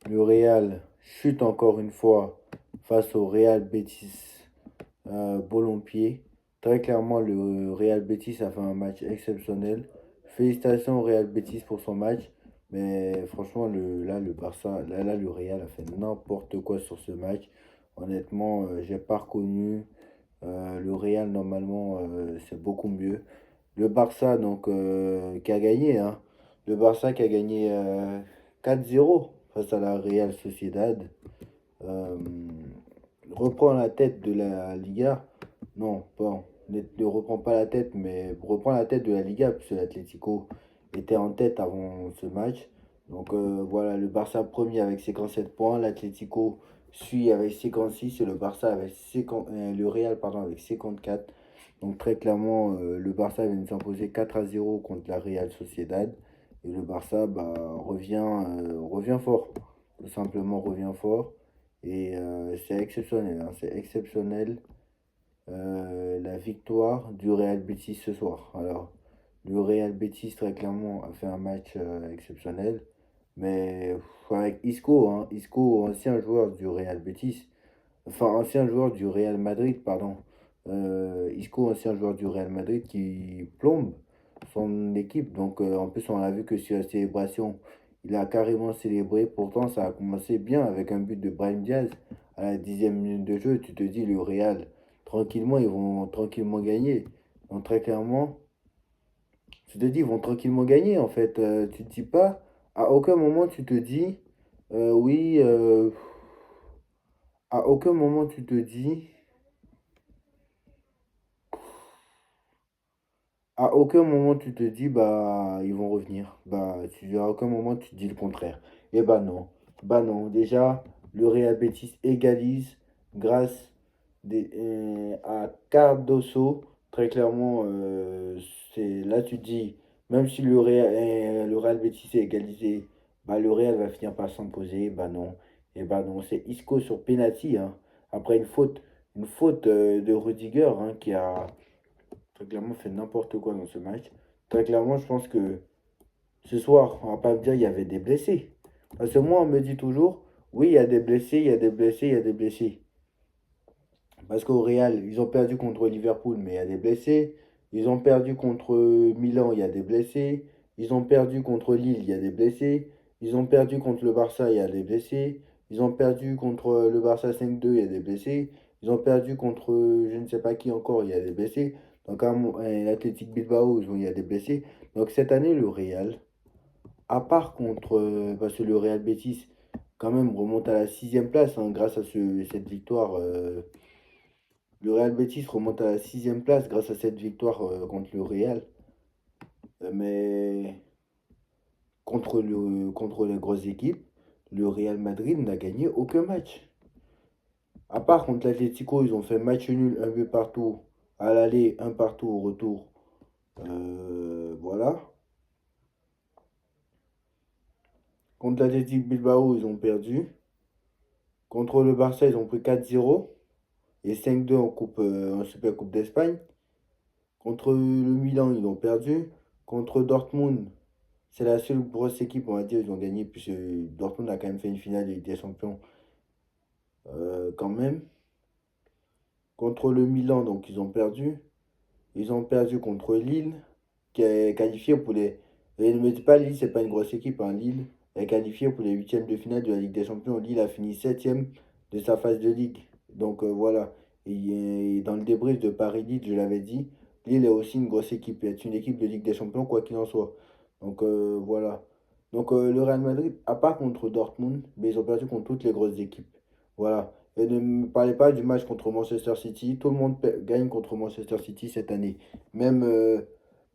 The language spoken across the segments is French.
Le Real chute encore une fois face au Real Betis Bolompié. Très clairement, le Real Betis a fait un match exceptionnel. Félicitations au Real Betis pour son match. Mais franchement, le Barça, le Real a fait n'importe quoi sur ce match. Honnêtement, j'ai pas reconnu. Le Real, normalement, c'est beaucoup mieux. Le Barça, donc, qui a gagné, hein. Le Barça qui a gagné 4-0 face à la Real Sociedad. Euh, Reprend la tête de la Liga. Non, bon, ne reprend pas la tête, mais reprend la tête de la Liga, puisque l'Atlético était en tête avant ce match. Donc voilà, le Barça premier avec 57 points, l'Atlético suit avec 56 et le Barça avec 50, le Real pardon, avec 54. Donc très clairement, le Barça vient de s'imposer 4-0 contre la Real Sociedad. Et le Barça bah, revient fort. Tout simplement revient fort. Et c'est exceptionnel, hein, c'est exceptionnel la victoire du Real Betis ce soir. Alors, le Real Betis, très clairement, a fait un match exceptionnel. Mais avec Isco, hein, Isco, ancien joueur du Real Betis, enfin ancien joueur du Real Madrid, pardon. Isco, ancien joueur du Real Madrid, qui plombe son équipe. Donc en plus, on a vu que sur la célébration, il a carrément célébré. Pourtant, ça a commencé bien avec un but de Brahim Diaz à la 10e minute de jeu. Tu te dis, le Real, tranquillement, ils vont tranquillement gagner. Donc très clairement, tu te dis, ils vont tranquillement gagner en fait. Tu te dis pas, à aucun moment tu te dis, oui, à aucun moment tu te dis, à aucun moment tu te dis, bah, ils vont revenir. À aucun moment tu te dis le contraire. Et bah non. Bah non. Déjà, le Real Betis égalise grâce à Cardoso. Très clairement, là tu te dis, même si le Real Betis est égalisé, bah, le Real va finir par s'imposer. Bah non. Et bah non. C'est Isco sur penalty, hein. Après une faute de Rudiger, hein, qui a très clairement fait n'importe quoi dans ce match. Très clairement, je pense que ce soir, on va pas me dire qu'il y avait des blessés. Parce que moi, on me dit toujours, oui, il y a des blessés, il y a des blessés, il y a des blessés. Parce qu'au Real, ils ont perdu contre Liverpool, mais il y a des blessés. Ils ont perdu contre Milan, il y a des blessés. Ils ont perdu contre Lille, il y a des blessés. Ils ont perdu contre le Barça, il y a des blessés. Ils ont perdu contre le Barça 5-2, il y a des blessés. Ils ont perdu contre je ne sais pas qui encore, il y a des blessés. Donc, l'Athletic Bilbao, il y a des blessés. Donc, cette année, le Real, à part contre. Parce que le Real Betis, quand même, remonte à la 6e place, hein, grâce à cette victoire. Le Real Betis remonte à la 6e place grâce à cette victoire contre le Real. Mais contre les grosses équipes, le Real Madrid n'a gagné aucun match. À part contre l'Atlético, ils ont fait match nul, un but partout à l'aller, un partout au retour. Voilà. Contre l'Athletic Bilbao, ils ont perdu. Contre le Barça, ils ont pris 4-0 et 5-2 en Super Coupe d'Espagne. Contre le Milan, ils ont perdu. Contre Dortmund, c'est la seule grosse équipe, on va dire, ils ont gagné, puisque Dortmund a quand même fait une finale de Ligue des Champions quand même. Contre le Milan, donc ils ont perdu. Ils ont perdu contre Lille, qui est qualifié pour les. Et ne me dites pas, Lille, c'est pas une grosse équipe, hein. Lille est qualifié pour les huitièmes de finale de la Ligue des Champions. Lille a fini septième de sa phase de Ligue. Donc voilà. Et dans le débrief de Paris-Lille, je l'avais dit, Lille est aussi une grosse équipe. C'est une équipe de Ligue des Champions, quoi qu'il en soit. Donc voilà. Donc le Real Madrid, à part contre Dortmund, mais ils ont perdu contre toutes les grosses équipes. Voilà. Et ne me parlez pas du match contre Manchester City. Tout le monde gagne contre Manchester City cette année. Même,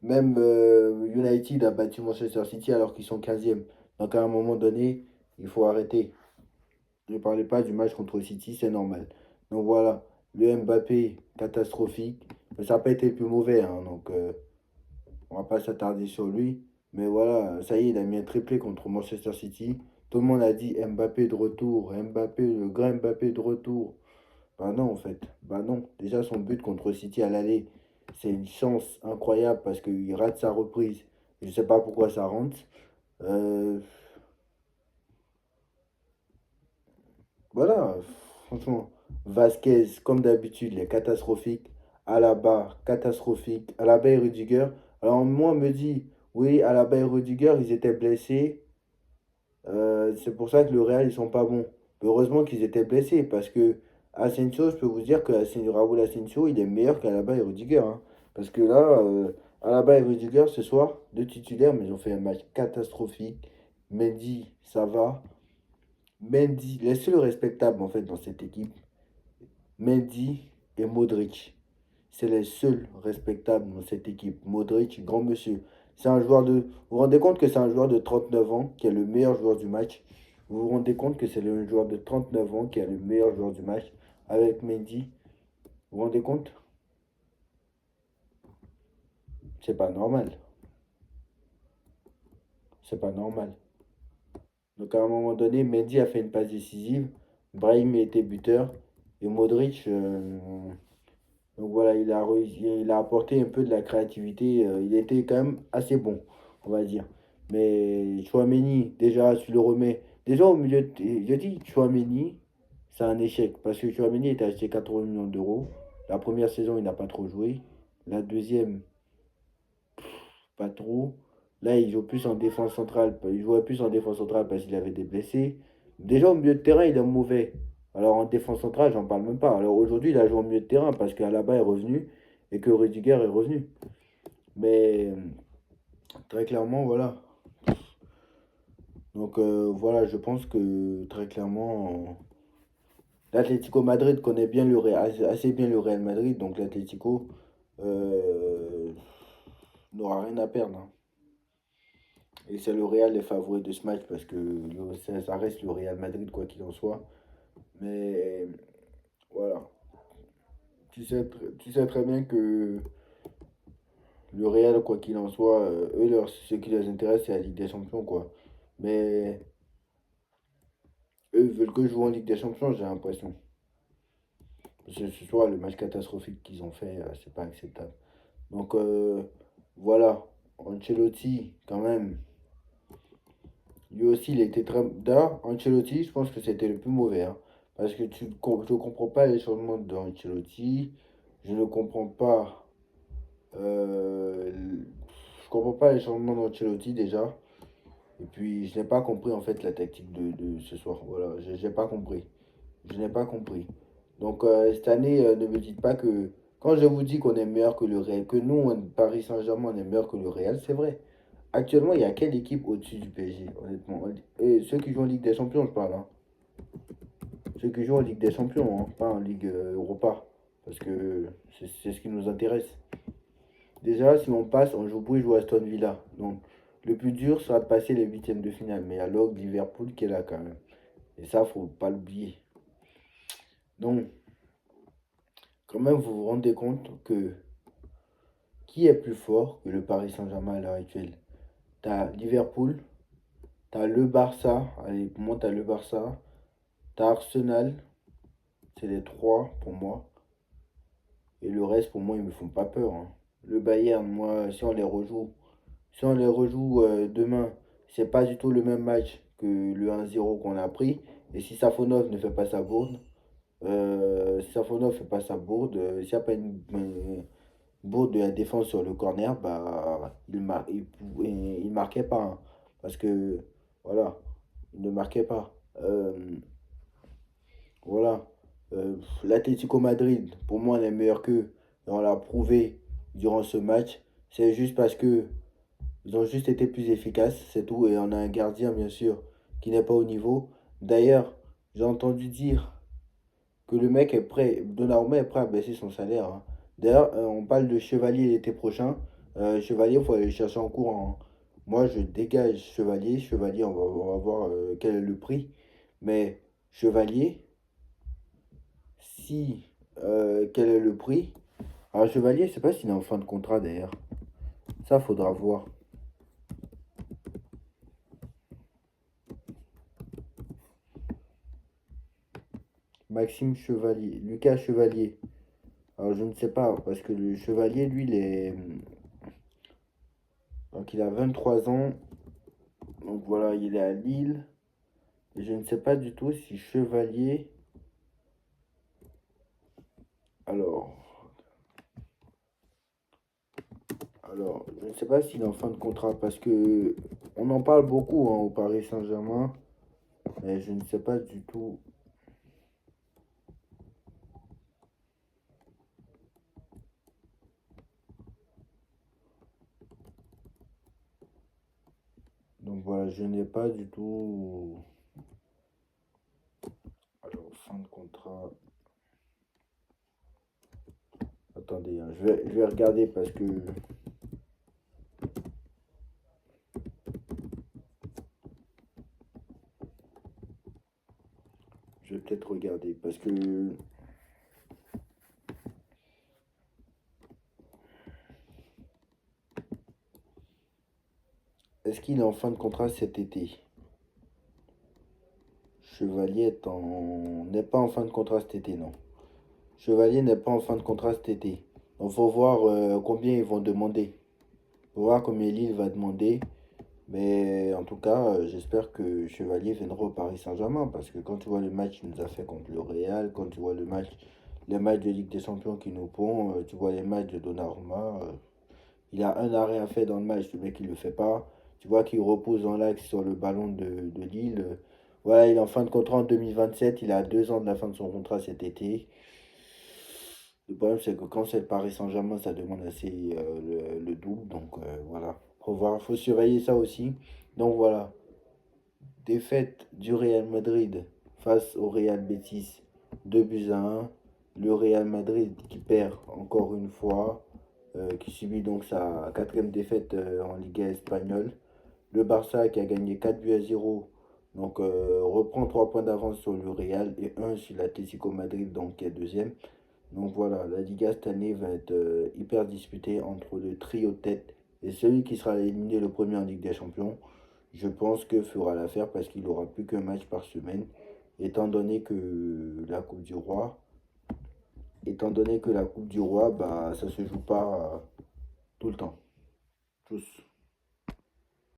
United a battu Manchester City alors qu'ils sont 15e. Donc à un moment donné, il faut arrêter. Ne parlez pas du match contre City, c'est normal. Donc voilà, le Mbappé, catastrophique. Mais ça n'a pas été le plus mauvais, hein, donc on va pas s'attarder sur lui. Mais voilà, ça y est, il a mis un triplé contre Manchester City. Tout le monde a dit Mbappé de retour, Mbappé, le grand Mbappé de retour. Bah non, en fait. Bah non. Déjà, son but contre City à l'aller, c'est une chance incroyable parce qu'il rate sa reprise. Je sais pas pourquoi ça rentre. Euh, Voilà, franchement. Vasquez, comme d'habitude, il est catastrophique. Alaba, catastrophique. Alaba et Rudiger. Alors, moi, on me dit, oui, Alaba et Rudiger, ils étaient blessés. C'est pour ça que le Real, ils sont pas bons. Heureusement qu'ils étaient blessés, parce que Asensio, je peux vous dire que Raúl Asensio, il est meilleur qu'Alaba et Rudiger, hein. Parce que là, Alaba et Rudiger, ce soir, deux titulaires, mais ils ont fait un match catastrophique. Mendy, ça va. Mendy, les seuls respectables, en fait, dans cette équipe, Mendy et Modric. C'est les seuls respectables dans cette équipe. Modric, grand monsieur. C'est un joueur de. Vous vous rendez compte que c'est un joueur de 39 ans qui est le meilleur joueur du match. Vous vous rendez compte que c'est le joueur de 39 ans qui est le meilleur joueur du match avec Mendy. Vous vous rendez compte? C'est pas normal. C'est pas normal. Donc à un moment donné, Mendy a fait une passe décisive. Brahim était buteur. Et Modric, donc voilà, il a apporté un peu de la créativité. Il était quand même assez bon, on va dire. Mais Chouameni, déjà, tu le remets. Déjà au milieu, je dis Chouameni, c'est un échec. Parce que Chouameni était acheté 80 millions d'euros. La première saison, il n'a pas trop joué. La deuxième, pas trop. Là, il joue plus en défense centrale. Il jouait plus en défense centrale parce qu'il avait des blessés. Déjà au milieu de terrain, il est mauvais. Alors en défense centrale, j'en parle même pas. Alors aujourd'hui, il a joué au milieu de terrain parce qu'Alaba est revenu et que Rudiger est revenu. Mais très clairement, voilà. Donc voilà, je pense que très clairement, l'Atlético Madrid connaît bien assez bien le Real Madrid. Donc l'Atlético n'aura rien à perdre, hein. Et c'est le Real les favoris de ce match parce que ça reste le Real Madrid, quoi qu'il en soit. Mais voilà. Tu sais très bien que le Real, quoi qu'il en soit, eux, ce qui les intéresse, c'est la Ligue des Champions, quoi. Mais eux veulent que je joue en Ligue des Champions, j'ai l'impression. Ce soir, le match catastrophique qu'ils ont fait, c'est pas acceptable. Donc voilà. Ancelotti, quand même. Lui aussi, il était très. D'ailleurs, Ancelotti, je pense que c'était le plus mauvais, hein. Parce que je ne comprends pas les changements d'Ancelotti. Je ne comprends pas. Je comprends pas les changements d'Ancelotti déjà. Et puis, je n'ai pas compris en fait la tactique de ce soir. Voilà, je n'ai pas compris. Je n'ai pas compris. Donc, cette année, ne me dites pas que. Quand je vous dis qu'on est meilleur que le Real, que nous, Paris Saint-Germain, on est meilleur que le Real, c'est vrai. Actuellement, il y a quelle équipe au-dessus du PSG, honnêtement? Et ceux qui jouent en Ligue des Champions, je parle, hein. Ceux qui jouent en Ligue des Champions, hein, pas en Ligue Europa. Parce que c'est ce qui nous intéresse. Déjà, si on passe, on joue Aston Villa. Donc, le plus dur sera de passer les huitièmes de finale. Mais il y a l'OG Liverpool qui est là quand même. Et ça, faut pas l'oublier. Donc, quand même, vous vous rendez compte que qui est plus fort que le Paris Saint-Germain à l'heure actuelle? T'as Liverpool, t'as le Barça. Allez, pour moi, t'as le Barça. T'as Arsenal. C'est les trois pour moi. Et le reste, pour moi, ils me font pas peur, hein. Le Bayern, moi, si on les rejoue demain, c'est pas du tout le même match que le 1-0 qu'on a pris. Et si Safonov ne fait pas sa bourde, si Safonov fait pas sa bourde, s'il n'y a pas une bourde de la défense sur le corner, bah, il marquait pas, hein. Parce que, voilà, il ne marquait pas. Voilà. L'Atlético Madrid, pour moi, on est meilleur qu'eux. Et on l'a prouvé durant ce match. C'est juste parce que ils ont juste été plus efficaces, c'est tout. Et on a un gardien, bien sûr, qui n'est pas au niveau. D'ailleurs, j'ai entendu dire que le mec est prêt, Donnarumma est prêt à baisser son salaire, hein. D'ailleurs, on parle de Chevalier l'été prochain. Chevalier, il faut aller le chercher en courant, hein. Moi, je dégage Chevalier. Chevalier, on va voir quel est le prix. Mais Chevalier, si quel est le prix? Alors Chevalier, je sais pas s'il est en fin de contrat d'ailleurs. Ça, faudra voir. Maxime Chevalier, Lucas Chevalier. Alors je ne sais pas, parce que le Chevalier, lui, il est. Donc il a 23 ans. Donc voilà, il est à Lille. Je ne sais pas du tout si Chevalier... Alors, je ne sais pas s'il est en fin de contrat parce que on en parle beaucoup hein, au Paris Saint-Germain, mais je ne sais pas du tout. Donc voilà, je n'ai pas du tout. Alors, fin de contrat. Attendez, hein, je vais regarder parce que je vais peut-être regarder parce que est-ce qu'il est en fin de contrat cet été? Chevalier n'est pas en fin de contrat cet été, non. Chevalier n'est pas en fin de contrat cet été. Donc faut voir combien ils vont demander. Faut voir combien Lille va demander. Mais en tout cas, j'espère que Chevalier viendra au Paris Saint-Germain. Parce que quand tu vois le match qu'il nous a fait contre le Real, quand tu vois les matchs de Ligue des Champions qu'il nous pond, tu vois les matchs de Donnarumma, il a un arrêt à faire dans le match, le mec il le fait pas. Tu vois qu'il repose dans l'axe sur le ballon de Lille. Voilà, il est en fin de contrat en 2027, il a 2 ans de la fin de son contrat cet été. Le problème, c'est que quand c'est le Paris Saint-Germain, ça demande assez le double. Donc voilà. Faut voir, faut surveiller ça aussi. Donc voilà. Défaite du Real Madrid face au Real Betis. 2-1. Le Real Madrid qui perd encore une fois. Qui subit donc sa quatrième défaite en Liga espagnole. Le Barça qui a gagné 4-0. Donc reprend 3 points d'avance sur le Real et 1 sur l'Atlético Madrid donc qui est deuxième. Donc voilà, la Liga cette année va être hyper disputée entre le trio tête et celui qui sera éliminé le premier en Ligue des Champions. Je pense que fera l'affaire parce qu'il n'aura plus qu'un match par semaine, étant donné que la Coupe du Roi, bah, ça se joue pas tout le temps. Tous.